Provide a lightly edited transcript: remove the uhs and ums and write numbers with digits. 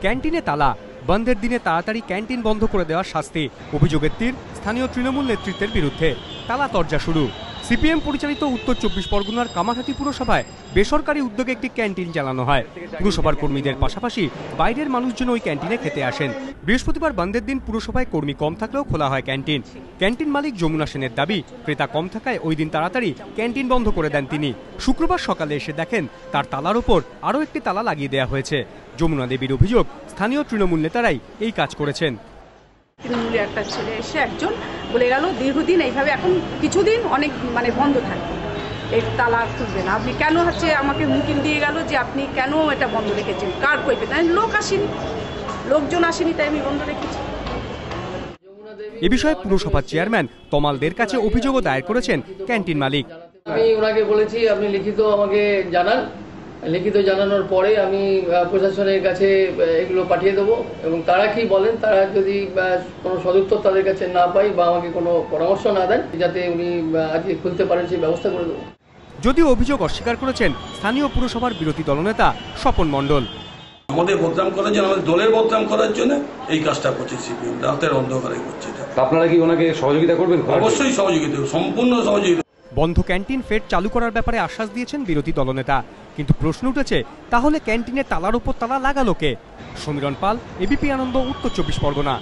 ক্যান্টিনে তালা, বন্ধের দিনে তাড়াতাড়ি ক্যান্টিন বন্ধ করে দেওয়ার শাস্তি। অভিযোগের তীর স্থানীয় তৃণমূল নেতৃত্বের বিরুদ্ধে। তালা তরজা শুরু। সিপিএম পরিচালিত উত্তর 24 পরগনার কামারহাটি পুরসভায় বেসরকারি উদ্যোগে একটি ক্যান্টিন চালানো হয়। পুরসভার কর্মীদের পাশাপাশি বাইরের মানুষজন ওই ক্যান্টিনে খেতে আসেন। বৃহস্পতিবার বন্ধের দিন পুরসভায় কর্মী কম থাকলেও খোলা হয় ক্যান্টিন। ক্যান্টিন মালিক যমুনা সেনের দাবি, ক্রেতা কম থাকায় ওই দিন তাড়াতাড়ি ক্যান্টিন বন্ধ করে দেন তিনি। শুক্রবার সকালে এসে দেখেন তার তালার ওপর আরও একটি তালা লাগিয়ে দেওয়া হয়েছে। যমুনা দেবীর অভিযোগ, স্থানীয় তৃণমূল নেতারাই এই কাজ করেছেন। তৃণমূলের একটা ছেলে এসে একজন বলে গেল দীর্ঘদিন এইভাবে, এখন কিছুদিন অনেক বন্ধ থাকবে, এই তালা খুলবে না। আপনি কেন আমাকে হুমকি দিয়ে গেল যে আপনি কেন এটা বন্ধ রেখেছেন, কার কইবে? তাই লোকজন আসেনি, তাই আমি বন্ধ রেখেছি। এ বিষয়ে পুরসভার চেয়ারম্যান তমালদের কাছে অভিযোগও দায়ের করেছেন ক্যান্টিন মালিক। আমি ওনাকে বলেছি আপনি লিখিত আমাকে জানান, লিখিত জানানোর পরে আমি প্রশাসনের কাছে এগুলো পাঠিয়ে দেবো এবং তারা কি বলেন, তারা যদি কোনো সদুত্তর তাদের কাছে না পাই বা আমাকে কোনো পরামর্শ না দেন যাতে উনি আজকে খুলতে পারেন সেই ব্যবস্থা করে দেবো। যদিও অভিযোগ অস্বীকার করেছেন স্থানীয় পুরসভার বিরোধী দলনেতা স্বপন মণ্ডল। আমাদের বদনাম করার জন্য, আমাদের দলের বদনাম করার জন্য এই কাজটা করছে সিপিএম, রাতের অন্ধকারে করছে। আপনারা কি ওনাকে সহযোগিতা করবেন? অবশ্যই সহযোগিতা, সম্পূর্ণ সহযোগিতা। বন্ধ ক্যান্টিন ফের চালু করার ব্যাপারে আশ্বাস দিয়েছেন বিরোধী দলনেতা, কিন্তু প্রশ্ন উঠেছে তাহলে ক্যান্টিনে তালার উপর তালা লাগালো কে? সমীরণ পাল, এবিপি আনন্দ, উত্তর 24 পরগনা।